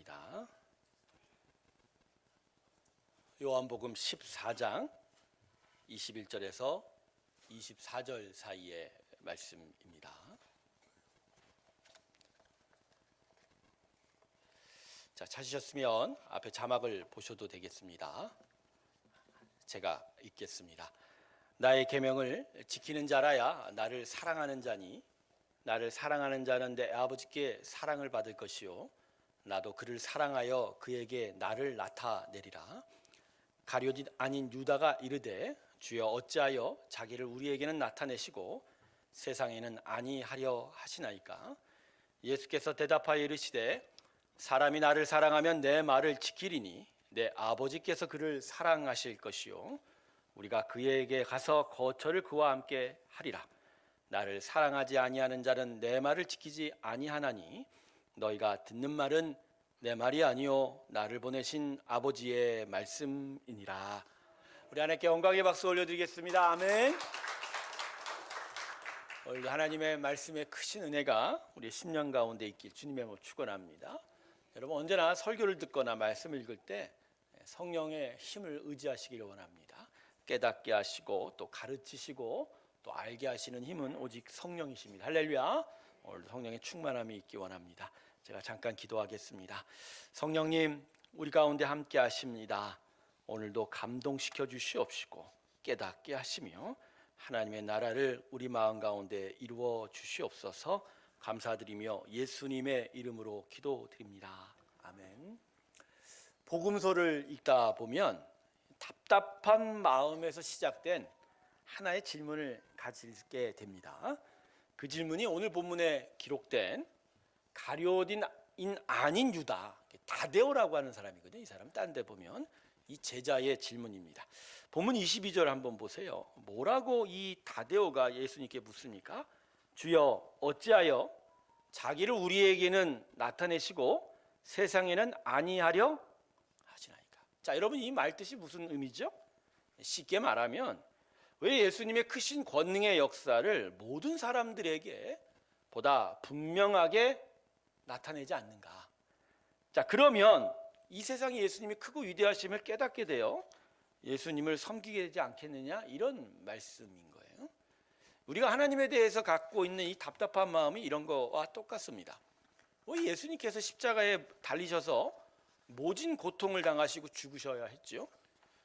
하겠습니다. 요한복음 14장 21절에서 24절 사이의 말씀입니다. 자, 찾으셨으면 앞에 자막을 보셔도 되겠습니다. 제가 읽겠습니다. 나의 계명을 지키는 자라야 나를 사랑하는 자니, 나를 사랑하는 자는 내 아버지께 사랑을 받을 것이요 나도 그를 사랑하여 그에게 나를 나타내리라. 가룟 아닌 유다가 이르되 주여 어찌하여 자기를 우리에게는 나타내시고 세상에는 아니하려 하시나이까? 예수께서 대답하여 이르시되 사람이 나를 사랑하면 내 말을 지키리니 내 아버지께서 그를 사랑하실 것이요 우리가 그에게 가서 거처를 그와 함께 하리라. 나를 사랑하지 아니하는 자는 내 말을 지키지 아니하나니 너희가 듣는 말은 내 말이 아니요 나를 보내신 아버지의 말씀이니라. 우리 하나님께 영광의 박수 올려드리겠습니다. 아멘. 오늘도 하나님의 말씀의 크신 은혜가 우리의 심령 가운데 있길 주님의 이름으로 축원합니다. 여러분 언제나 설교를 듣거나 말씀을 읽을 때 성령의 힘을 의지하시기를 원합니다. 깨닫게 하시고 또 가르치시고 또 알게 하시는 힘은 오직 성령이십니다. 할렐루야. 오늘도 성령의 충만함이 있기 원합니다. 제가 잠깐 기도하겠습니다. 성령님, 우리 가운데 함께 하십니다. 오늘도 감동시켜 주시옵시고 깨닫게 하시며 하나님의 나라를 우리 마음 가운데 이루어 주시옵소서. 감사드리며 예수님의 이름으로 기도드립니다. 아멘. 복음서를 읽다 보면 답답한 마음에서 시작된 하나의 질문을 가지게 됩니다. 그 질문이 오늘 본문에 기록된 가룟인 아닌 유다 다데오라고 하는 사람이거든요. 이 사람 딴 데 보면 이 제자의 질문입니다. 본문 22절 한번 보세요. 뭐라고 이 다데오가 예수님께 묻습니까? 주여 어찌하여 자기를 우리에게는 나타내시고 세상에는 아니하려 하시나이까? 자, 여러분 이 말뜻이 무슨 의미죠? 쉽게 말하면 왜 예수님의 크신 권능의 역사를 모든 사람들에게 보다 분명하게 나타내지 않는가? 자, 그러면 이 세상에 예수님이 크고 위대하심을 깨닫게 되어 예수님을 섬기게 되지 않겠느냐? 이런 말씀인 거예요. 우리가 하나님에 대해서 갖고 있는 이 답답한 마음이 이런 거와 똑같습니다. 왜 예수님께서 십자가에 달리셔서 모진 고통을 당하시고 죽으셔야 했죠?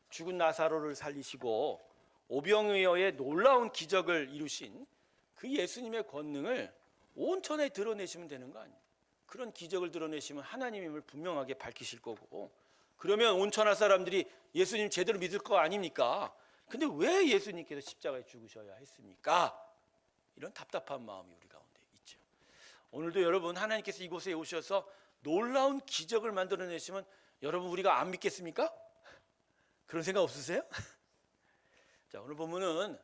죽은 나사로를 살리시고 오병이어의 놀라운 기적을 이루신 그 예수님의 권능을 온천에 드러내시면 되는 거 아니에요? 그런 기적을 드러내시면 하나님임을 분명하게 밝히실 거고, 그러면 온천하 사람들이 예수님 제대로 믿을 거 아닙니까? 근데 왜 예수님께서 십자가에 죽으셔야 했습니까? 이런 답답한 마음이 우리 가운데 있죠. 오늘도 여러분 하나님께서 이곳에 오셔서 놀라운 기적을 만들어내시면 여러분 우리가 안 믿겠습니까? 그런 생각 없으세요? 자, 오늘 본문은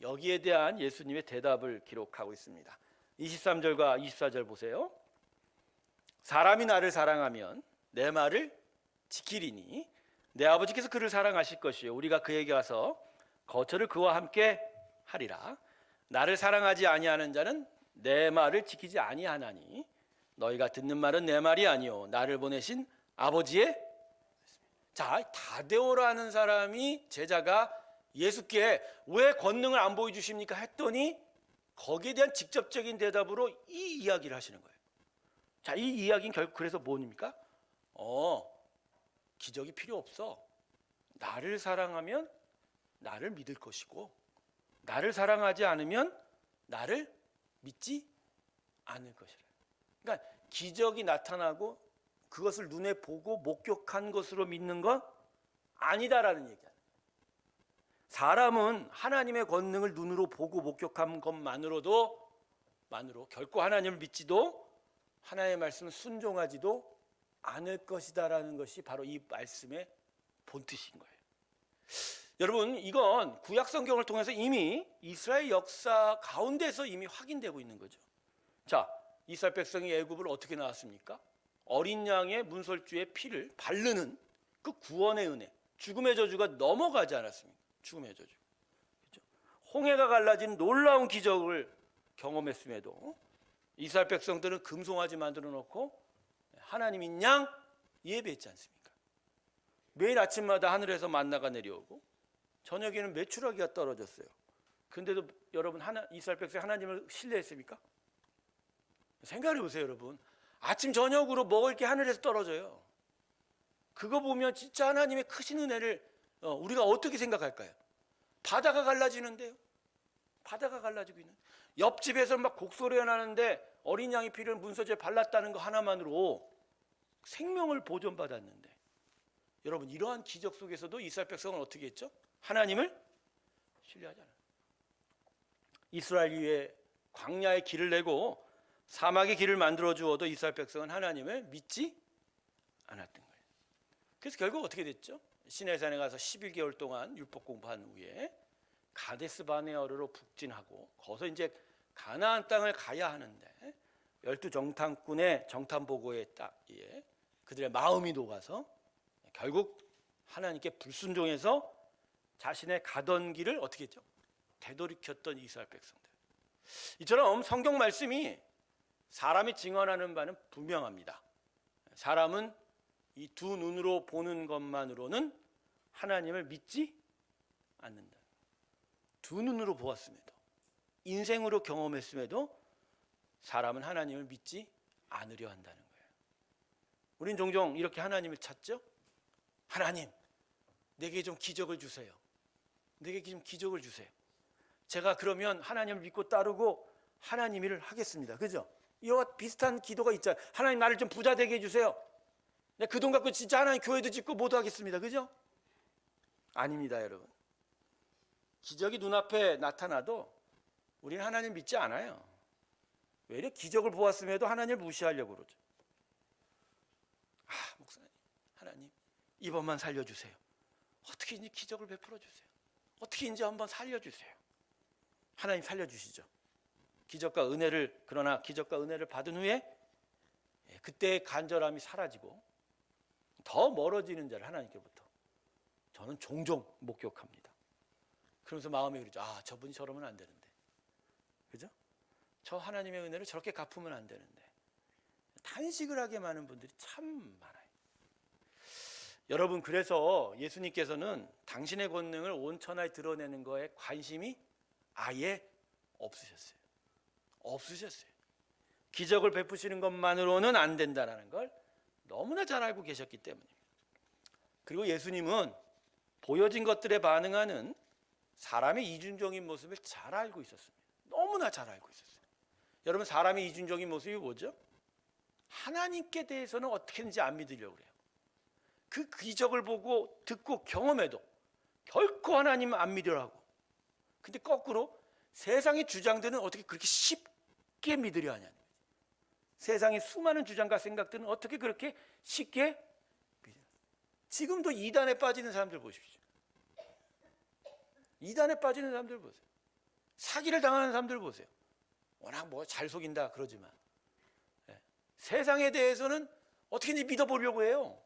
여기에 대한 예수님의 대답을 기록하고 있습니다. 23절과 24절 보세요. 사람이 나를 사랑하면 내 말을 지키리니 내 아버지께서 그를 사랑하실 것이요 우리가 그에게 가서 거처를 그와 함께 하리라. 나를 사랑하지 아니하는 자는 내 말을 지키지 아니하나니 너희가 듣는 말은 내 말이 아니요 나를 보내신 아버지의. 자, 다데오라는 사람이 제자가 예수께 왜 권능을 안 보여주십니까 했더니 거기에 대한 직접적인 대답으로 이 이야기를 하시는 거예요. 자, 이 이야기는 결국 그래서 뭡니까? 기적이 필요 없어. 나를 사랑하면 나를 믿을 것이고 나를 사랑하지 않으면 나를 믿지 않을 것이라. 그러니까 기적이 나타나고 그것을 눈에 보고 목격한 것으로 믿는 건 아니다라는 얘기야. 사람은 하나님의 권능을 눈으로 보고 목격한 것만으로 결코 하나님을 믿지도 하나님의 말씀을 순종하지도 않을 것이다라는 것이 바로 이 말씀의 본뜻인 거예요. 여러분, 이건 구약 성경을 통해서 이미 이스라엘 역사 가운데서 이미 확인되고 있는 거죠. 자, 이스라엘 백성이 애굽을 어떻게 나왔습니까? 어린 양의 문설주의 피를 바르는 그 구원의 은혜, 죽음의 저주가 넘어가지 않았습니까? 죽음의 저주. 그렇죠? 홍해가 갈라진 놀라운 기적을 경험했음에도 이스라엘 백성들은 금송아지 만들어 놓고 하나님인 양 예배했지 않습니까? 매일 아침마다 하늘에서 만나가 내려오고 저녁에는 메추라기가 떨어졌어요. 근데도 여러분 이스라엘 백성이 하나님을 신뢰했습니까? 생각해 보세요, 여러분. 아침 저녁으로 먹을 게 하늘에서 떨어져요. 그거 보면 진짜 하나님의 크신 은혜를 우리가 어떻게 생각할까요? 바다가 갈라지는데요. 바다가 갈라지고 있는. 옆집에서 막 곡소리가 나는데 어린 양의 피를 문서지에 발랐다는 거 하나만으로 생명을 보존받았는데, 여러분 이러한 기적 속에서도 이스라엘 백성은 어떻게 했죠? 하나님을 신뢰하잖아요. 이스라엘 위에 광야의 길을 내고 사막의 길을 만들어 주어도 이스라엘 백성은 하나님을 믿지 않았던 거예요. 그래서 결국 어떻게 됐죠? 시내산에 가서 11개월 동안 율법 공부한 후에 가데스 바네아르로 북진하고 거기서 이제 가나안 땅을 가야 하는데 12 정탐꾼의 정탐 보고에 딱 그들의 마음이 녹아서 결국 하나님께 불순종해서 자신의 가던 길을 어떻게 했죠? 되돌이켰던 이스라엘 백성들. 이처럼 성경 말씀이 사람이 증언하는 바는 분명합니다. 사람은 이 두 눈으로 보는 것만으로는 하나님을 믿지 않는다. 두 눈으로 보았음에도, 인생으로 경험했음에도 사람은 하나님을 믿지 않으려 한다는 거예요. 우린 종종 이렇게 하나님을 찾죠. 하나님, 내게 좀 기적을 주세요. 내게 좀 기적을 주세요. 제가 그러면 하나님을 믿고 따르고 하나님 일을 하겠습니다. 그죠? 이와 비슷한 기도가 있잖아요. 하나님, 나를 좀 부자 되게 해주세요. 내가 그 돈 갖고 진짜 하나님 교회도 짓고 모두 하겠습니다. 그죠? 아닙니다, 여러분. 기적이 눈앞에 나타나도 우리는 하나님 믿지 않아요. 왜 이렇게 기적을 보았음에도 하나님을 무시하려고 그러죠? 목사님, 하나님 이번만 살려주세요. 어떻게 이제 기적을 베풀어 주세요. 어떻게 이제 한번 살려주세요. 하나님 살려주시죠. 그러나 기적과 은혜를 받은 후에 그때의 간절함이 사라지고 더 멀어지는 자를 하나님께부터 저는 종종 목격합니다. 그러면서 마음에 그러죠. 저분이 저러면 안 되는데, 그죠? 저 하나님의 은혜를 저렇게 갚으면 안 되는데. 탄식을 하게 많은 분들이 참 많아요. 여러분, 그래서 예수님께서는 당신의 권능을 온 천하에 드러내는 거에 관심이 아예 없으셨어요. 기적을 베푸시는 것만으로는 안 된다는 걸 너무나 잘 알고 계셨기 때문입니다. 그리고 예수님은 보여진 것들에 반응하는 사람의 이중적인 모습을 잘 알고 있었습니다. 너무나 잘 알고 있었어요. 여러분, 사람의 이중적인 모습이 뭐죠? 하나님께 대해서는 어떻게든지 안 믿으려고 그래요. 그 기적을 보고 듣고 경험해도 결코 하나님 안 믿으려 하고, 근데 거꾸로 세상의 주장들은 어떻게 그렇게 쉽게 믿으려 하냐는 거죠. 세상의 수많은 주장과 생각들은 어떻게 그렇게 쉽게 믿으려. 지금도 이단에 빠지는 사람들 보십시오. 이단에 빠지는 사람들 보세요. 사기를 당하는 사람들 보세요. 워낙 잘 속인다 그러지만 세상에 대해서는 어떻게든지 믿어보려고 해요.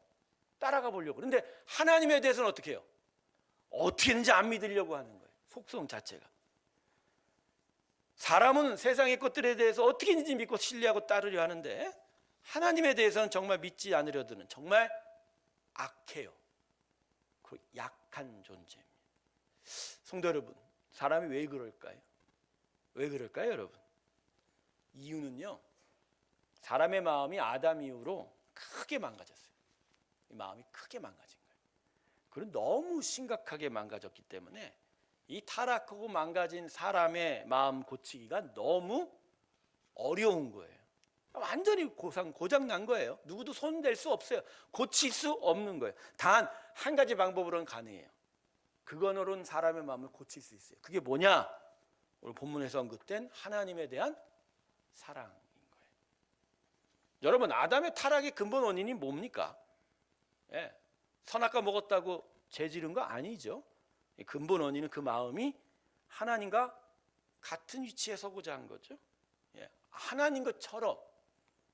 따라가 보려고. 그런데 하나님에 대해서는 어떻게 해요? 어떻게든지 안 믿으려고 하는 거예요. 속성 자체가. 사람은 세상의 것들에 대해서 어떻게든지 믿고 신뢰하고 따르려 하는데 하나님에 대해서는 정말 믿지 않으려 드는 정말 악해요. 그 약한 존재입니다. 성도 여러분, 사람이 왜 그럴까요? 왜 그럴까요, 여러분? 이유는요, 사람의 마음이 아담 이후로 크게 망가졌어요. 이 마음이 크게 망가진 거예요. 그리고 너무 심각하게 망가졌기 때문에 이 타락하고 망가진 사람의 마음 고치기가 너무 어려운 거예요. 완전히 고장 난 거예요. 누구도 손댈 수 없어요. 고칠 수 없는 거예요. 단 한 가지 방법으로는 가능해요. 그거로는 사람의 마음을 고칠 수 있어요. 그게 뭐냐? 오늘 본문에서 언급된 하나님에 대한 사랑인 거예요. 여러분, 아담의 타락의 근본 원인이 뭡니까? 선악과 먹었다고 죄 지른 거 아니죠. 근본 원인은 그 마음이 하나님과 같은 위치에 서고자 한 거죠. 하나님 것처럼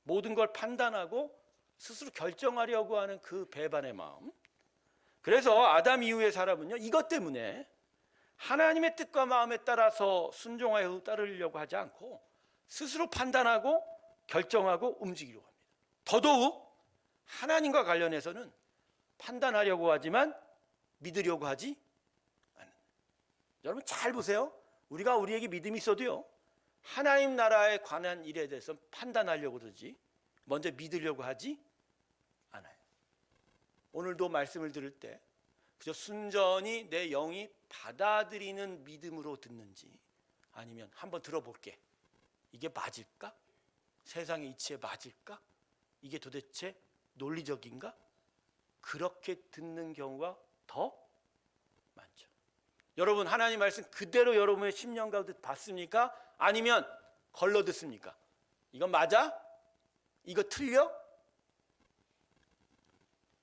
모든 걸 판단하고 스스로 결정하려고 하는 그 배반의 마음. 그래서 아담 이후의 사람은요, 이것 때문에 하나님의 뜻과 마음에 따라서 순종하여 따르려고 하지 않고 스스로 판단하고 결정하고 움직이려고 합니다. 더더욱 하나님과 관련해서는 판단하려고 하지만 믿으려고 하지 않는. 여러분 잘 보세요. 우리가 우리에게 믿음이 있어도요, 하나님 나라에 관한 일에 대해서 판단하려고 그러지 먼저 믿으려고 하지 않아요. 오늘도 말씀을 들을 때 그저 순전히 내 영이 받아들이는 믿음으로 듣는지, 아니면 한번 들어볼게, 이게 맞을까? 세상의 이치에 맞을까? 이게 도대체 논리적인가? 그렇게 듣는 경우가 더 많죠. 여러분 하나님 말씀 그대로 여러분의 심령 가운데 받습니까? 아니면 걸러 듣습니까? 이건 맞아? 이거 틀려?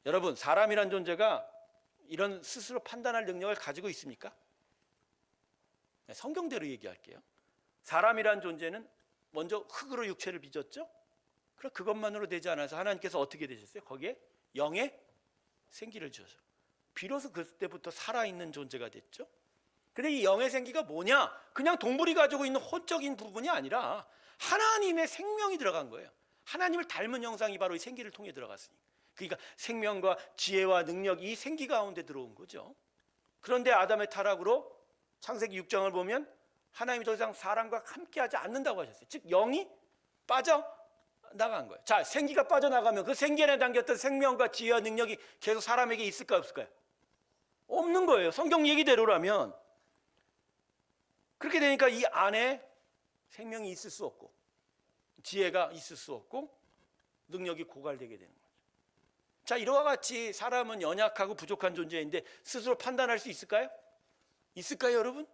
여러분 사람이란 존재가 이런 스스로 판단할 능력을 가지고 있습니까? 성경대로 얘기할게요. 사람이란 존재는 먼저 흙으로 육체를 빚었죠. 그럼 그것만으로 되지 않아서 하나님께서 어떻게 되셨어요? 거기에 영의 생기를 주셔서 비로소 그때부터 살아있는 존재가 됐죠. 근데 이 영의 생기가 뭐냐? 그냥 동물이 가지고 있는 혼적인 부분이 아니라 하나님의 생명이 들어간 거예요. 하나님을 닮은 형상이 바로 이 생기를 통해 들어갔으니까. 그러니까 생명과 지혜와 능력이 이 생기 가운데 들어온 거죠. 그런데 아담의 타락으로 창세기 6장을 보면 하나님이 더 이상 사람과 함께하지 않는다고 하셨어요. 즉 영이 빠져나간 거예요. 자, 생기가 빠져나가면 그 생기 안에 담겼던 생명과 지혜와 능력이 계속 사람에게 있을까요, 없을까요? 없는 거예요. 성경 얘기대로라면. 그렇게 되니까 이 안에 생명이 있을 수 없고 지혜가 있을 수 없고 능력이 고갈되게 되는 거죠. 자, 이와 같이 사람은 연약하고 부족한 존재인데 스스로 판단할 수 있을까요? 있을까요, 여러분?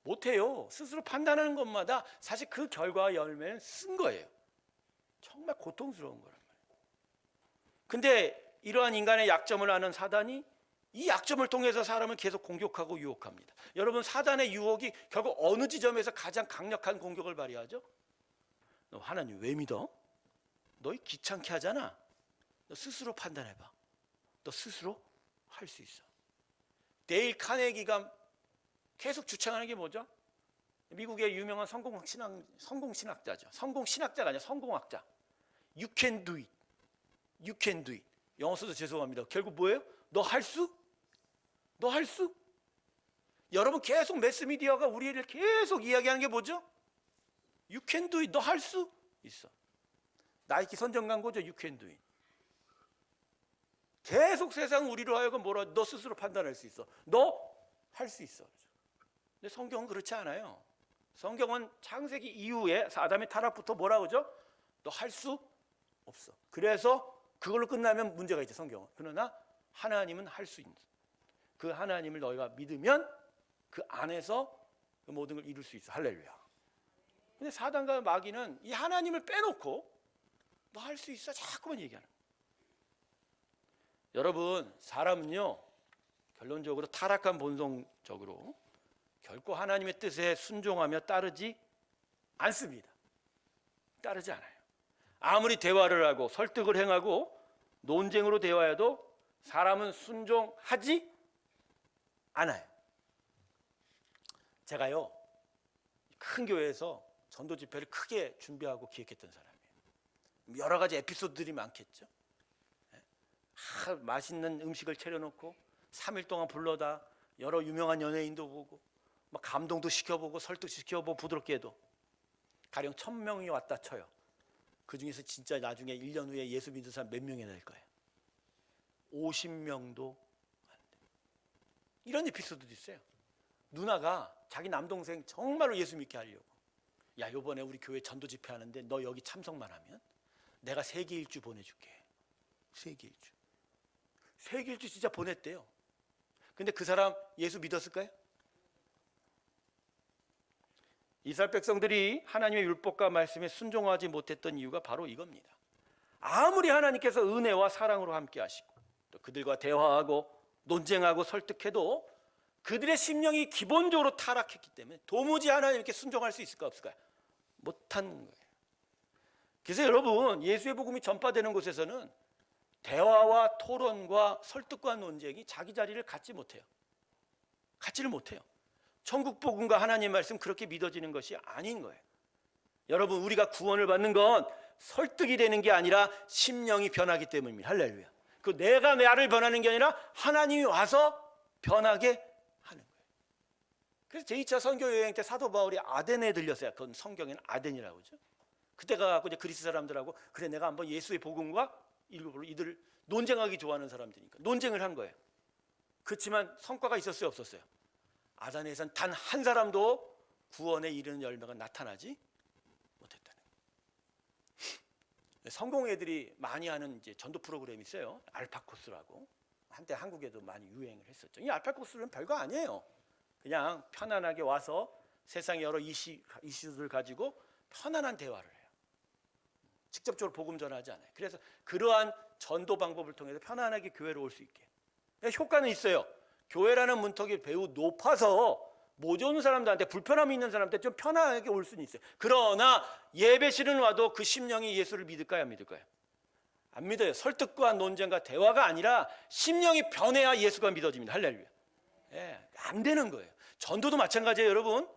못해요. 스스로 판단하는 것마다 사실 그 결과와 열매는 쓴 거예요. 정말 고통스러운 거란 말이에요. 근데 이러한 인간의 약점을 아는 사단이 이 약점을 통해서 사람을 계속 공격하고 유혹합니다. 여러분 사단의 유혹이 결국 어느 지점에서 가장 강력한 공격을 발휘하죠? 너 하나님 왜 믿어? 너 귀찮게 하잖아. 너 스스로 판단해봐. 너 스스로 할 수 있어. 데일 카네기가 계속 주창하는 게 뭐죠? 미국의 유명한 성공신학자죠. 성공신학자가 아니라 성공학자. You can do it. You can do it. 영어 써서 죄송합니다. 결국 뭐예요? 너 할 수? 너 할 수? 여러분 계속 매스미디어가 우리를 계속 이야기하는 게 뭐죠? You can do it. 너 할 수 있어. 나이키 선전 광고죠. You can do it. 계속 세상은 우리로 하여금 뭐라, 너 스스로 판단할 수 있어. 너 할 수 있어. 근데 성경은 그렇지 않아요. 성경은 창세기 이후에 아담의 타락부터 뭐라고 그러죠? 너 할 수 없어. 그래서 그걸로 끝나면 문제가 있죠, 성경은. 그러나 하나님은 할 수 있는. 그 하나님을 너희가 믿으면 그 안에서 그 모든 걸 이룰 수 있어. 할렐루야. 근데 사단과 마귀는 이 하나님을 빼놓고 너 할 수 있어 자꾸만 얘기하는 거예요. 여러분 사람은요 결론적으로 타락한 본성적으로 결코 하나님의 뜻에 순종하며 따르지 않습니다. 따르지 않아요. 아무리 대화를 하고 설득을 행하고 논쟁으로 대화해도 사람은 순종하지 않아요. 제가요 큰 교회에서 전도 집회를 크게 준비하고 기획했던 사람이에요. 여러 가지 에피소드들이 많겠죠. 맛있는 음식을 차려놓고 3일 동안 불러다 여러 유명한 연예인도 보고 막 감동도 시켜보고 설득시켜보고 부드럽게 해도 가령 1000명이 왔다 쳐요. 그 중에서 진짜 나중에 1년 후에 예수 믿는 사람 몇 명이나 될 거예요? 50명도 안 돼. 이런 에피소드도 있어요. 누나가 자기 남동생 정말로 예수 믿게 하려고, 야 요번에 우리 교회 전도 집회 하는데 너 여기 참석만 하면 내가 세계 일주 보내줄게. 세계 일주. 세계 일주 진짜 보냈대요. 근데 그 사람 예수 믿었을까요? 이스라엘 백성들이 하나님의 율법과 말씀에 순종하지 못했던 이유가 바로 이겁니다. 아무리 하나님께서 은혜와 사랑으로 함께 하시고 또 그들과 대화하고 논쟁하고 설득해도 그들의 심령이 기본적으로 타락했기 때문에 도무지 하나님께 순종할 수 있을까 없을까요? 못하는 거예요. 그래서 여러분 예수의 복음이 전파되는 곳에서는 대화와 토론과 설득과 논쟁이 자기 자리를 갖지 못해요. 갖지를 못해요. 천국 복음과 하나님의 말씀 그렇게 믿어지는 것이 아닌 거예요. 여러분 우리가 구원을 받는 건 설득이 되는 게 아니라 심령이 변하기 때문입니다. 할렐루야. 그 내가 나를 변하는 게 아니라 하나님이 와서 변하게 하는 거예요. 그래서 제2차 선교 여행 때 사도 바울이 아덴에 들렸어요. 그건 성경에는 아덴이라고 그러죠. 그때 가고 이제 그리스 사람들하고 그래 내가 한번 예수의 복음과 이들 논쟁하기 좋아하는 사람들이니까 논쟁을 한 거예요. 그렇지만 성과가 있었어요, 없었어요? 아덴에선 단 한 사람도 구원에 이르는 열매가 나타나지 못했다는 거예요. 성공 애들이 많이 하는 이제 전도 프로그램이 있어요. 알파코스라고. 한때 한국에도 많이 유행을 했었죠. 이 알파코스는 별거 아니에요. 그냥 편안하게 와서 세상의 여러 이슈들 가지고 편안한 대화를 해요. 직접적으로 복음 전하지 않아요. 그래서 그러한 전도 방법을 통해서 편안하게 교회로 올 수 있게. 효과는 있어요. 교회라는 문턱이 매우 높아서 못 오는 사람들한테 불편함이 있는 사람한테 좀 편하게 올 수는 있어요. 그러나 예배실은 와도 그 심령이 예수를 믿을까요, 안 믿을까요? 안 믿어요. 설득과 논쟁과 대화가 아니라 심령이 변해야 예수가 믿어집니다. 할렐루야. 예, 안 되는 거예요. 전도도 마찬가지예요, 여러분.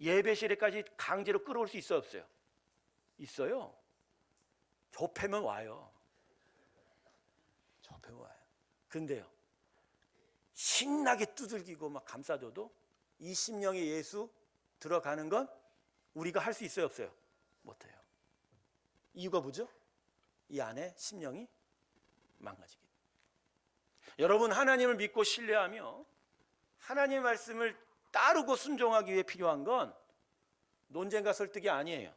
예배실에까지 강제로 끌어올 수 있어요, 없어요? 있어요. 좁히면 와요. 좁히면 와요. 근데요, 신나게 두들기고 막 감싸줘도 이 심령의 예수 들어가는 건 우리가 할 수 있어요, 없어요? 못해요. 이유가 뭐죠? 이 안에 심령이 망가지기. 여러분, 하나님을 믿고 신뢰하며 하나님의 말씀을 따르고 순종하기 위해 필요한 건 논쟁과 설득이 아니에요.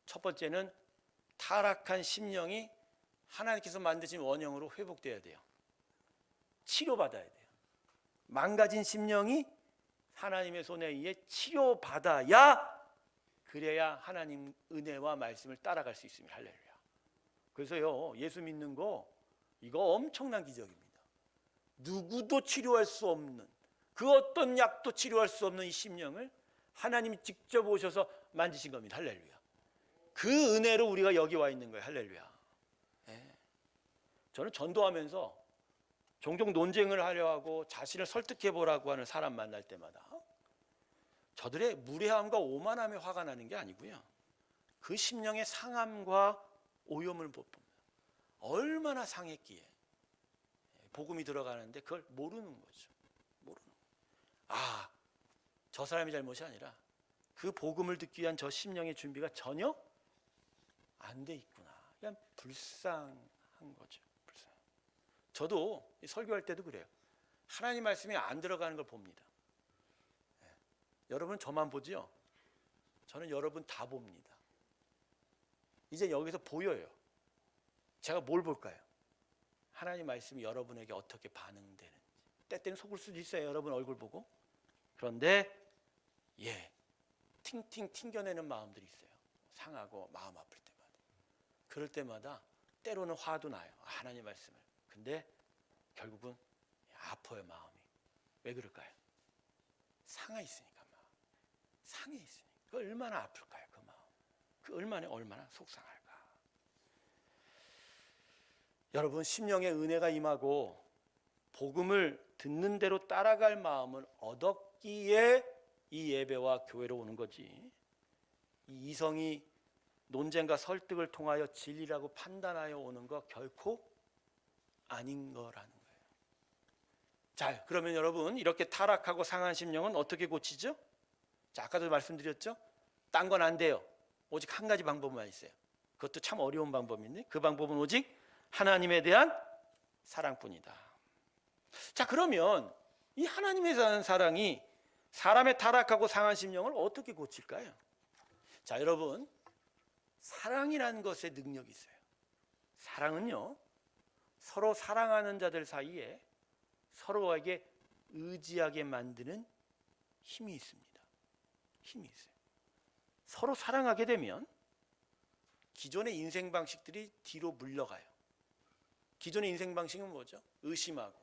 첫 번째는 타락한 심령이 하나님께서 만드신 원형으로 회복돼야 돼요. 치료받아야 돼요. 망가진 심령이 하나님의 손에 의해 치료받아야 그래야 하나님 은혜와 말씀을 따라갈 수 있습니다. 할렐루야. 그래서요, 예수 믿는 거 이거 엄청난 기적입니다. 누구도 치료할 수 없는, 그 어떤 약도 치료할 수 없는 이 심령을 하나님이 직접 오셔서 만지신 겁니다. 할렐루야. 그 은혜로 우리가 여기 와 있는 거예요. 할렐루야. 네. 저는 전도하면서 종종 논쟁을 하려 하고 자신을 설득해 보라고 하는 사람 만날 때마다 저들의 무례함과 오만함에 화가 나는 게 아니고요, 그 심령의 상함과 오염을 봅니다. 얼마나 상했기에 복음이 들어가는데 그걸 모르는 거죠. 모르는 거예요. 아, 저 사람의 잘못이 아니라 그 복음을 듣기 위한 저 심령의 준비가 전혀 안 돼 있구나. 그냥 불쌍한 거죠. 불쌍. 저도 설교할 때도 그래요. 하나님 말씀이 안 들어가는 걸 봅니다. 네. 여러분 저만 보지요? 저는 여러분 다 봅니다. 이제 여기서 보여요. 제가 뭘 볼까요? 하나님 말씀이 여러분에게 어떻게 반응되는지. 때때는 속을 수도 있어요, 여러분 얼굴 보고. 그런데 팅팅 튕겨내는 마음들이 있어요. 상하고 마음 아플 때마다. 그럴 때마다 때로는 화도 나요, 하나님 말씀을. 근데 결국은 아파요, 마음이. 왜 그럴까요? 상해 있으니까. 마음. 상해 있으니까. 그 얼마나 아플까요, 그 마음. 그 얼마나 속상할까. 여러분, 심령의 은혜가 임하고 복음을 듣는 대로 따라갈 마음을 얻었기에 이 예배와 교회로 오는 거지, 이 이성이 논쟁과 설득을 통하여 진리라고 판단하여 오는 거 결코 아닌 거라는 거예요. 자, 그러면 여러분, 이렇게 타락하고 상한 심령은 어떻게 고치죠? 자, 아까도 말씀드렸죠? 딴 건 안 돼요. 오직 한 가지 방법만 있어요. 그것도 참 어려운 방법인데 그 방법은 오직 하나님에 대한 사랑뿐이다. 자, 그러면 이 하나님에 대한 사랑이 사람의 타락하고 상한 심령을 어떻게 고칠까요? 자, 여러분, 사랑이라는 것에 능력이 있어요. 사랑은요, 서로 사랑하는 자들 사이에 서로에게 의지하게 만드는 힘이 있습니다. 힘이 있어요. 서로 사랑하게 되면 기존의 인생 방식들이 뒤로 물러가요. 기존의 인생 방식은 뭐죠? 의심하고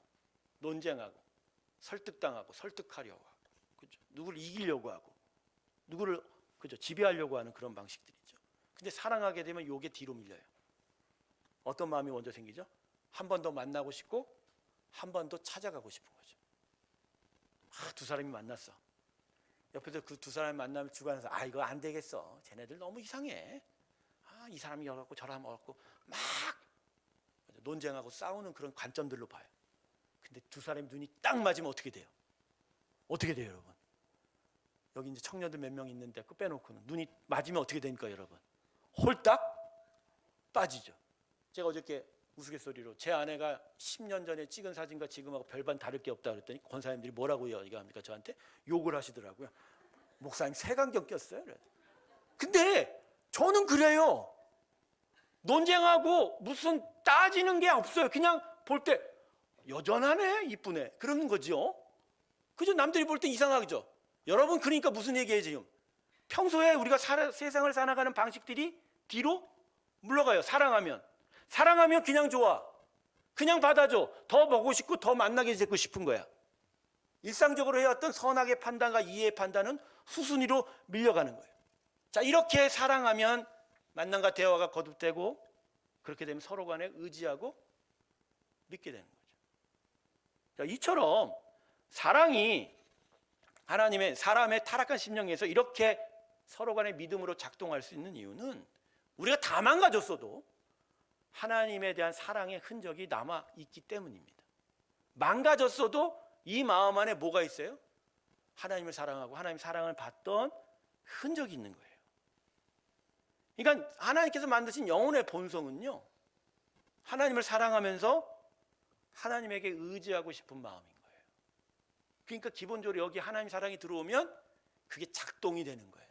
논쟁하고 설득당하고 설득하려고 하고, 그죠? 누구를 이기려고 하고 누구를, 그죠? 지배하려고 하는 그런 방식들이죠. 근데 사랑하게 되면 요게 뒤로 밀려요. 어떤 마음이 먼저 생기죠? 한 번 더 만나고 싶고 한 번 더 찾아가고 싶은 거죠. 두 사람이 만났어. 옆에서 그 두 사람이 만나면 주관해서 이거 안 되겠어. 쟤네들 너무 이상해. 이 사람이 어렵고 저 사람이 어렵고 막 논쟁하고 싸우는 그런 관점들로 봐요. 근데 두 사람이 눈이 딱 맞으면 어떻게 돼요? 어떻게 돼요, 여러분? 여기 이제 청년들 몇 명 있는데 그 빼놓고는 눈이 맞으면 어떻게 됩니까, 여러분? 홀딱 빠지죠. 제가 어저께 우스갯소리로 제 아내가 10년 전에 찍은 사진과 지금하고 별반 다를 게 없다 그랬더니 권사님들이 뭐라고 얘기합니까? 저한테 욕을 하시더라고요. 목사님 색안경 꼈어요. 근데 저는 그래요. 논쟁하고 무슨 따지는 게 없어요. 그냥 볼 때 여전하네, 이쁘네, 그러는 거죠. 그죠? 남들이 볼 때 이상하죠. 여러분, 그러니까 무슨 얘기예요 지금? 평소에 우리가 세상을 살아가는 방식들이 뒤로 물러가요. 사랑하면 그냥 좋아, 그냥 받아줘, 더 보고 싶고 더 만나게 되고 싶은 거야. 일상적으로 해왔던 선악의 판단과 이해의 판단은 후순위로 밀려가는 거예요. 자, 이렇게 사랑하면 만남과 대화가 거듭되고, 그렇게 되면 서로 간에 의지하고 믿게 되는 거죠. 자, 이처럼 사랑이 하나님의 사람의 타락한 심령에서 이렇게 서로 간의 믿음으로 작동할 수 있는 이유는 우리가 다 망가졌어도 하나님에 대한 사랑의 흔적이 남아 있기 때문입니다. 망가졌어도 이 마음 안에 뭐가 있어요? 하나님을 사랑하고 하나님 사랑을 받던 흔적이 있는 거예요. 그러니까 하나님께서 만드신 영혼의 본성은요, 하나님을 사랑하면서 하나님에게 의지하고 싶은 마음인 거예요. 그러니까 기본적으로 여기 하나님 사랑이 들어오면 그게 작동이 되는 거예요.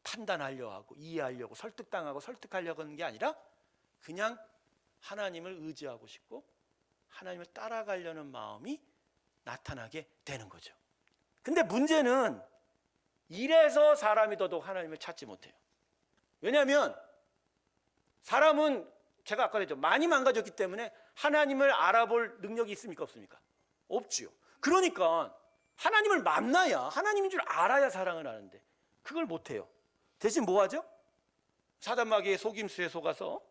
판단하려 하고 이해하려고 설득당하고 설득하려고 하는 게 아니라 그냥 하나님을 의지하고 싶고 하나님을 따라가려는 마음이 나타나게 되는 거죠. 근데 문제는 이래서 사람이 더더욱 하나님을 찾지 못해요. 왜냐하면 사람은 제가 아까 그랬죠, 많이 망가졌기 때문에 하나님을 알아볼 능력이 있습니까, 없습니까? 없지요. 그러니까 하나님을 만나야, 하나님인 줄 알아야 사랑을 하는데 그걸 못해요. 대신 뭐 하죠? 사단마귀의 속임수에 속아서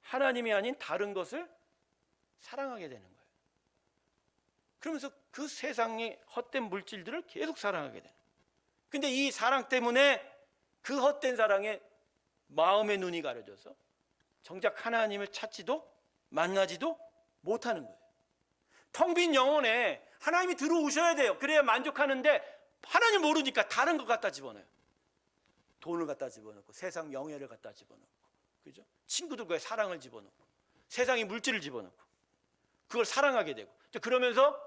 하나님이 아닌 다른 것을 사랑하게 되는 거예요. 그러면서 그 세상의 헛된 물질들을 계속 사랑하게 되는 거예요. 근데 이 사랑 때문에 그 헛된 사랑에 마음의 눈이 가려져서 정작 하나님을 찾지도 만나지도 못하는 거예요. 텅 빈 영혼에 하나님이 들어오셔야 돼요. 그래야 만족하는데 하나님 모르니까 다른 것 갖다 집어넣어요. 돈을 갖다 집어넣고 세상 명예를 갖다 집어넣고, 그죠? 친구들과의 사랑을 집어넣고 세상의 물질을 집어넣고 그걸 사랑하게 되고, 그러면서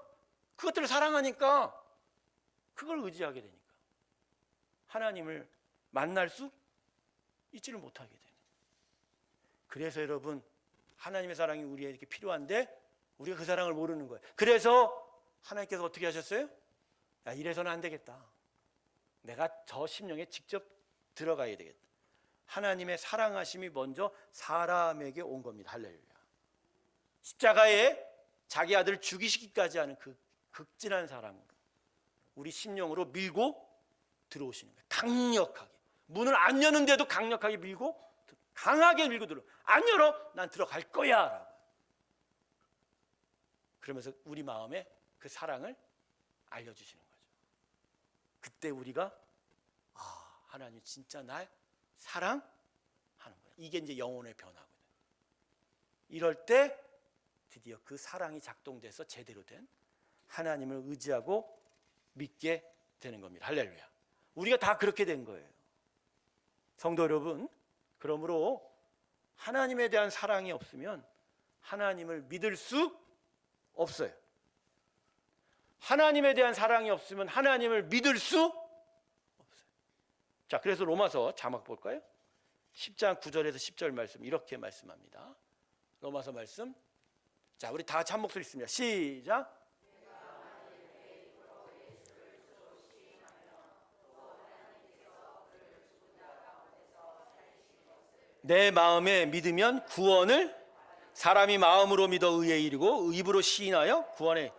그것들을 사랑하니까 그걸 의지하게 되니까 하나님을 만날 수 있지를 못하게 되는 거예요. 그래서 여러분, 하나님의 사랑이 우리에게 필요한데 우리가 그 사랑을 모르는 거예요. 그래서 하나님께서 어떻게 하셨어요? 야, 이래서는 안 되겠다. 내가 저 심령에 직접 들어가야 되겠다. 하나님의 사랑하심이 먼저 사람에게 온 겁니다. 할렐루야. 십자가에 자기 아들을 죽이시기까지 하는 그 극진한 사랑으로 우리 심령으로 밀고 들어오시는 거예요. 강력하게. 문을 안 여는데도 강력하게 밀고, 강하게 밀고 들어. 안 열어, 난 들어갈 거야 라고. 그러면서 우리 마음에 그 사랑을 알려주시는 거죠. 그때 우리가 하나님 진짜 날 사랑하는 거예요. 이게 이제 영혼의 변화거든요. 이럴 때 드디어 그 사랑이 작동돼서 제대로 된 하나님을 의지하고 믿게 되는 겁니다. 할렐루야. 우리가 다 그렇게 된 거예요. 성도 여러분, 그러므로 하나님에 대한 사랑이 없으면 하나님을 믿을 수 없어요. 하나님에 대한 사랑이 없으면 하나님을 믿을 수 없어요. 자, 그래서 로마서 자막 볼까요? 10장 9절에서 10절 말씀 이렇게 말씀합니다. 로마서 말씀. 자, 우리 다 같이 한 목소리 있습니다. 시작. 내 마음에 믿으면 구원을, 사람이 마음으로 믿어 의에 이르고 입으로 시인하여 구원에.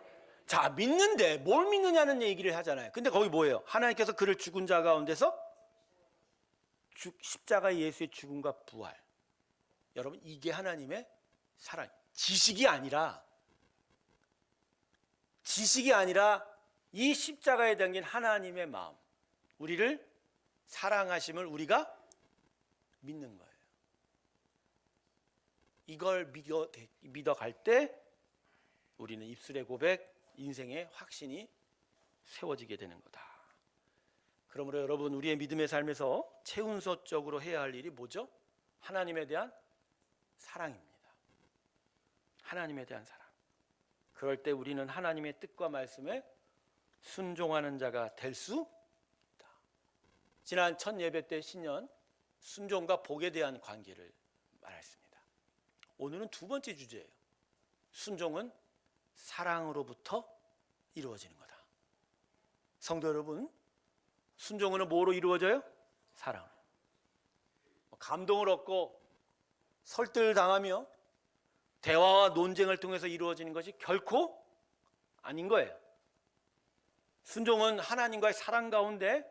자, 믿는데 뭘 믿느냐는 얘기를 하잖아요. 근데 거기 뭐예요? 하나님께서 그를 죽은 자 가운데서 십자가 예수의 죽음과 부활. 여러분, 이게 하나님의 사랑. 지식이 아니라 이 십자가에 담긴 하나님의 마음, 우리를 사랑하심을 우리가 믿는 거예요. 이걸 믿어갈 때 우리는 입술의 고백, 인생의 확신이 세워지게 되는 거다. 그러므로 여러분, 우리의 믿음의 삶에서 최우선적으로 해야 할 일이 뭐죠? 하나님에 대한 사랑입니다. 하나님에 대한 사랑. 그럴 때 우리는 하나님의 뜻과 말씀에 순종하는 자가 될 수 있다. 지난 첫 예배 때 신년 순종과 복에 대한 관계를 말했습니다. 오늘은 두 번째 주제예요. 순종은 사랑으로부터 이루어지는 거다. 성도 여러분, 순종은 뭐로 이루어져요? 사랑. 감동을 얻고 설득을 당하며 대화와 논쟁을 통해서 이루어지는 것이 결코 아닌 거예요. 순종은 하나님과의 사랑 가운데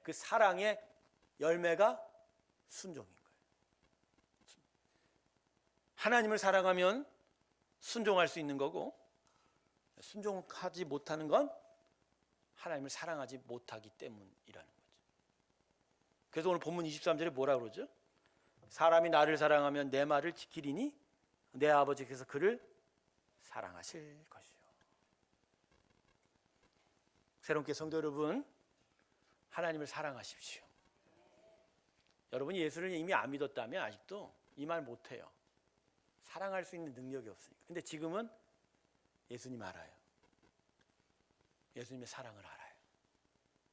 그 사랑의 열매가 순종인 거예요. 하나님을 사랑하면 순종할 수 있는 거고, 순종하지 못하는 건 하나님을 사랑하지 못하기 때문이라는 거죠. 그래서 오늘 본문 23절에 뭐라 그러죠? 사람이 나를 사랑하면 내 말을 지키리니 내 아버지께서 그를 사랑하실 것이요. 새롭게 성도 여러분, 하나님을 사랑하십시오. 여러분이 예수를 이미 안 믿었다면 아직도 이 말 못해요. 사랑할 수 있는 능력이 없으니까. 근데 지금은 예수님 알아요. 예수님의 사랑을 알아요.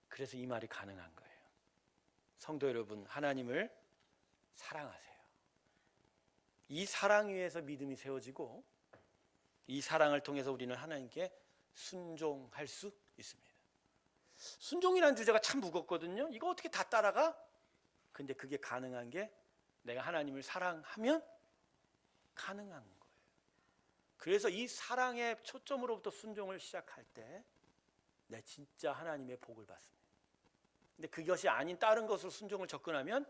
그래서 이 말이 가능한 거예요. 성도 여러분, 하나님을 사랑하세요. 이 사랑 위에서 믿음이 세워지고 이 사랑을 통해서 우리는 하나님께 순종할 수 있습니다. 순종이라는 주제가 참 무겁거든요. 이거 어떻게 다 따라가? 근데 그게 가능한 게 내가 하나님을 사랑하면 가능한 거예요. 그래서 이 사랑의 초점으로부터 순종을 시작할 때 내 진짜 하나님의 복을 받습니다. 근데 그것이 아닌 다른 것으로 순종을 접근하면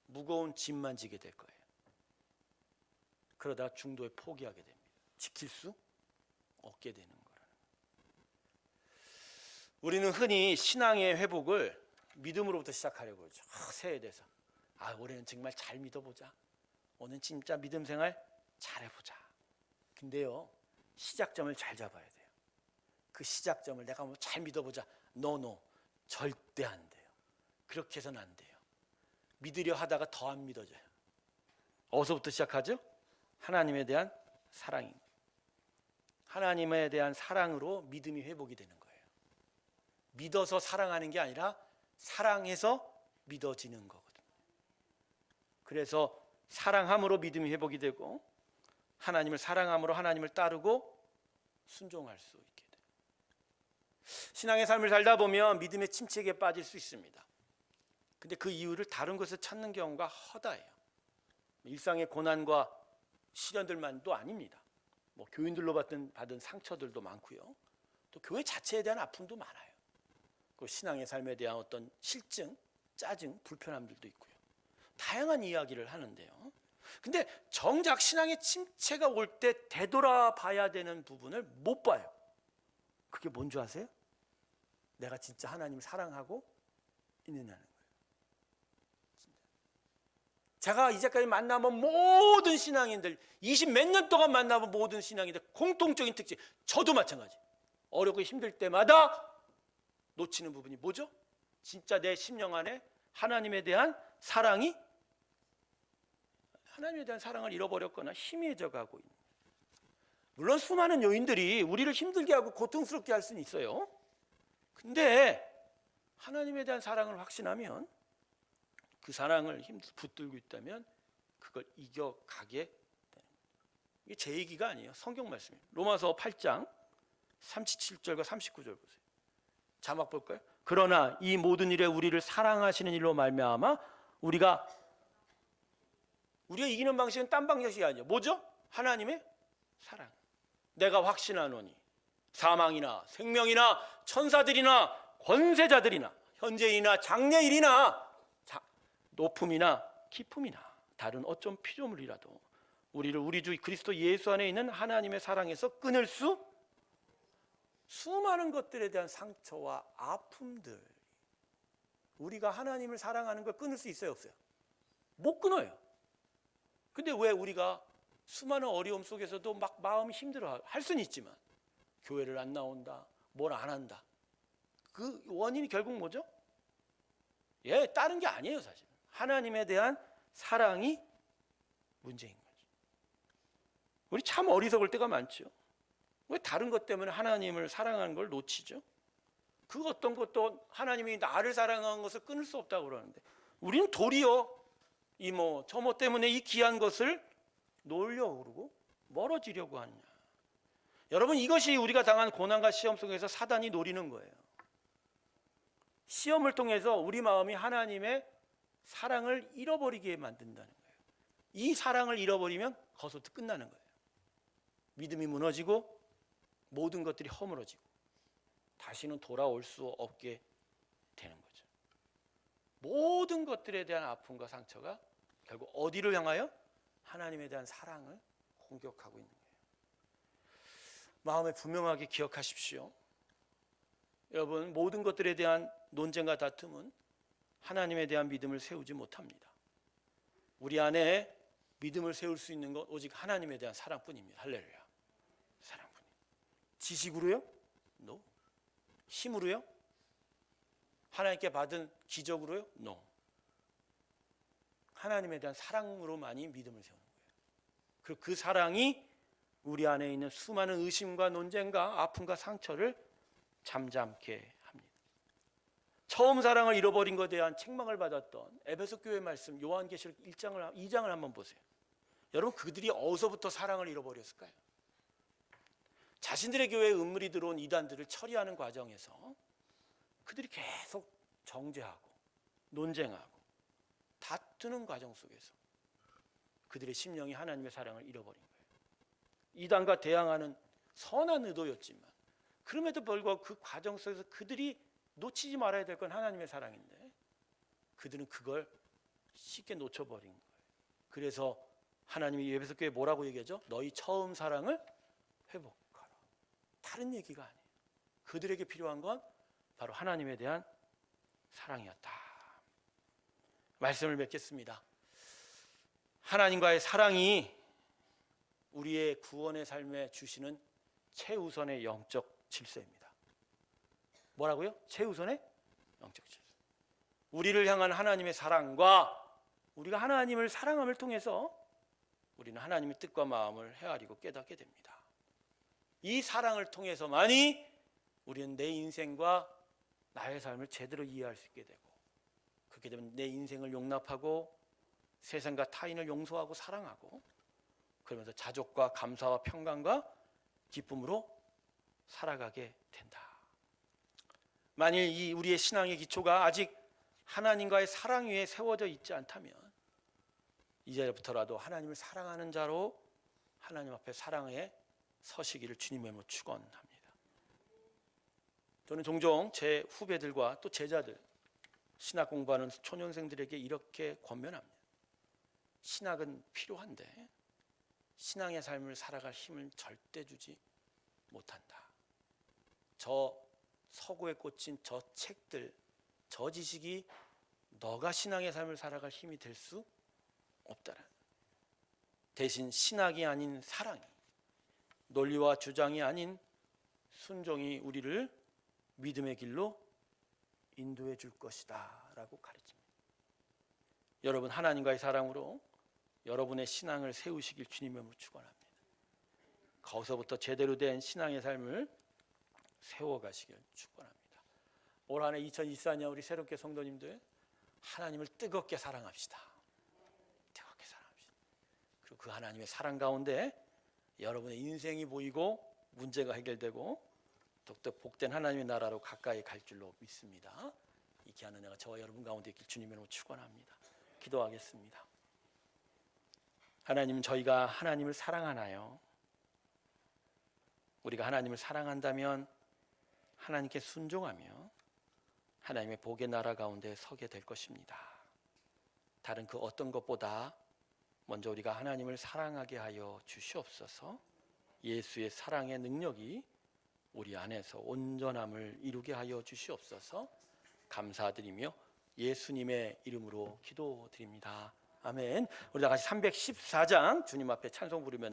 무거운 짐만 지게 될 거예요. 그러다 중도에 포기하게 됩니다. 지킬 수 없게 되는 거라는. 우리는 흔히 신앙의 회복을 믿음으로부터 시작하려고 그러죠. 새해에 대해서 올해는 정말 잘 믿어보자. 오늘 진짜 믿음 생활 잘해보자. 근데요, 시작점을 잘 잡아야 돼요. 그 시작점을 내가 뭐 잘 믿어보자. 노, 절대 안 돼요. 그렇게 해서는 안 돼요. 믿으려 하다가 더 안 믿어져요. 어디서부터 시작하죠? 하나님에 대한 사랑입니다. 하나님에 대한 사랑으로 믿음이 회복이 되는 거예요. 믿어서 사랑하는 게 아니라 사랑해서 믿어지는 거거든요. 그래서 사랑함으로 믿음이 회복이 되고 하나님을 사랑함으로 하나님을 따르고 순종할 수 있게 돼요. 신앙의 삶을 살다 보면 믿음의 침체기에 빠질 수 있습니다. 근데 그 이유를 다른 곳에 찾는 경우가 허다해요. 일상의 고난과 시련들만도 아닙니다. 교인들로 받은 상처들도 많고요. 또 교회 자체에 대한 아픔도 많아요. 그 신앙의 삶에 대한 어떤 실증, 짜증, 불편함들도 있고요. 다양한 이야기를 하는데요. 근데 정작 신앙의 침체가 올 때 되돌아봐야 되는 부분을 못 봐요. 그게 뭔지 아세요? 내가 진짜 하나님을 사랑하고 있느냐는 거예요. 제가 이제까지 만나본 모든 신앙인들, 20몇 년 동안 만나본 모든 신앙인들 공통적인 특징, 저도 마찬가지. 어렵고 힘들 때마다 놓치는 부분이 뭐죠? 진짜 내 심령 안에 하나님에 대한 사랑을 잃어버렸거나 희미해져 가고 있는. 물론 수많은 요인들이 우리를 힘들게 하고 고통스럽게 할 수는 있어요. 근데 하나님에 대한 사랑을 확신하면, 그 사랑을 붙들고 있다면 그걸 이겨가게 되는 거예요. 이게 제 얘기가 아니에요. 성경 말씀이에요. 로마서 8장 37절과 39절 보세요. 자막 볼까요? 그러나 이 모든 일에 우리를 사랑하시는 일로 말미암아 우리가 이기는 방식은 딴 방식이 아니에요. 뭐죠? 하나님의 사랑. 내가 확신하노니 사망이나 생명이나 천사들이나 권세자들이나 현재이나 장래일이나 높음이나 깊음이나 다른 어떤 피조물이라도 우리를 우리 주 그리스도 예수 안에 있는 하나님의 사랑에서 끊을 수많은 것들에 대한 상처와 아픔들, 우리가 하나님을 사랑하는 걸 끊을 수 있어요, 없어요? 못 끊어요. 근데 왜 우리가 수많은 어려움 속에서도 막 마음이 힘들어 할 수는 있지만 교회를 안 나온다, 뭘 안 한다. 그 원인이 결국 뭐죠? 다른 게 아니에요. 사실 하나님에 대한 사랑이 문제인 거죠. 우리 참 어리석을 때가 많죠. 왜 다른 것 때문에 하나님을 사랑하는 걸 놓치죠? 그 어떤 것도 하나님이 나를 사랑하는 것을 끊을 수 없다고 그러는데 우리는 도리어 저 뭐 때문에 이 귀한 것을 놓으려고 그러고 멀어지려고 하느냐. 여러분, 이것이 우리가 당한 고난과 시험 속에서 사단이 노리는 거예요. 시험을 통해서 우리 마음이 하나님의 사랑을 잃어버리게 만든다는 거예요. 이 사랑을 잃어버리면 거기서부터 끝나는 거예요. 믿음이 무너지고 모든 것들이 허물어지고 다시는 돌아올 수 없게 되는 거죠. 모든 것들에 대한 아픔과 상처가 결국 어디를 향하여? 하나님에 대한 사랑을 공격하고 있는 거예요. 마음에 분명하게 기억하십시오. 여러분, 모든 것들에 대한 논쟁과 다툼은 하나님에 대한 믿음을 세우지 못합니다. 우리 안에 믿음을 세울 수 있는 건 오직 하나님에 대한 사랑뿐입니다. 할렐루야. 사랑뿐. 지식으로요? No. 힘으로요? 하나님께 받은 기적으로요? No. 하나님에 대한 사랑으로만이 믿음을 세우는 거예요. 그리고 그 사랑이 우리 안에 있는 수많은 의심과 논쟁과 아픔과 상처를 잠잠케 합니다. 처음 사랑을 잃어버린 것에 대한 책망을 받았던 에베소 교회 말씀 요한계시록 2장을 한번 보세요. 여러분, 그들이 어디서부터 사랑을 잃어버렸을까요? 자신들의 교회에 음물이 들어온 이단들을 처리하는 과정에서 그들이 계속 정죄하고 논쟁하고 다투는 과정 속에서 그들의 심령이 하나님의 사랑을 잃어버린 거예요. 이단과 대항하는 선한 의도였지만 그럼에도 불구하고 그 과정 속에서 그들이 놓치지 말아야 될 건 하나님의 사랑인데 그들은 그걸 쉽게 놓쳐버린 거예요. 그래서 하나님이 에베소 교회에 뭐라고 얘기하죠? 너희 처음 사랑을 회복하라. 다른 얘기가 아니에요. 그들에게 필요한 건 바로 하나님에 대한 사랑이었다. 말씀을 맺겠습니다. 하나님과의 사랑이 우리의 구원의 삶에 주시는 최우선의 영적 질서입니다. 뭐라고요? 최우선의 영적 질서. 우리를 향한 하나님의 사랑과 우리가 하나님을 사랑함을 통해서 우리는 하나님의 뜻과 마음을 헤아리고 깨닫게 됩니다. 이 사랑을 통해서만이 우리는 내 인생과 나의 삶을 제대로 이해할 수 있게 되고 그렇게 되면 내 인생을 용납하고 세상과 타인을 용서하고 사랑하고 그러면서 자족과 감사와 평강과 기쁨으로 살아가게 된다. 만일 이 우리의 신앙의 기초가 아직 하나님과의 사랑 위에 세워져 있지 않다면 이제부터라도 하나님을 사랑하는 자로 하나님 앞에 사랑에 서시기를 주님의 이름으로 축원합니다. 저는 종종 제 후배들과 또 제자들, 신학 공부하는 초년생들에게 이렇게 권면합니다. 신학은 필요한데 신앙의 삶을 살아갈 힘을 절대 주지 못한다. 저 서구에 꽂힌 저 책들, 저 지식이 너가 신앙의 삶을 살아갈 힘이 될 수 없다라. 대신 신학이 아닌 사랑이, 논리와 주장이 아닌 순종이 우리를 믿음의 길로 인도해 줄 것이다 라고 가르칩니다. 여러분, 하나님과의 사랑으로 여러분의 신앙을 세우시길 주님의 이름으로 축원합니다. 거기서부터 제대로 된 신앙의 삶을 세워가시길 축원합니다. 올 한 해 2024년 우리 새롭게 성도님들 하나님을 뜨겁게 사랑합시다. 뜨겁게 사랑합시다. 그리고 그 하나님의 사랑 가운데 여러분의 인생이 보이고 문제가 해결되고 더욱더 복된 하나님의 나라로 가까이 갈 줄로 믿습니다. 이 귀한 은혜가 저와 여러분 가운데 있길 주님의 이름으로 축원합니다. 기도하겠습니다. 하나님, 저희가 하나님을 사랑하나요? 우리가 하나님을 사랑한다면 하나님께 순종하며 하나님의 복의 나라 가운데 서게 될 것입니다. 다른 그 어떤 것보다 먼저 우리가 하나님을 사랑하게 하여 주시옵소서. 예수의 사랑의 능력이 우리 안에서 온전함을 이루게 하여 주시옵소서. 감사드리며 예수님의 이름으로 기도드립니다. 아멘. 우리 다 같이 314장 주님 앞에 찬송 부르며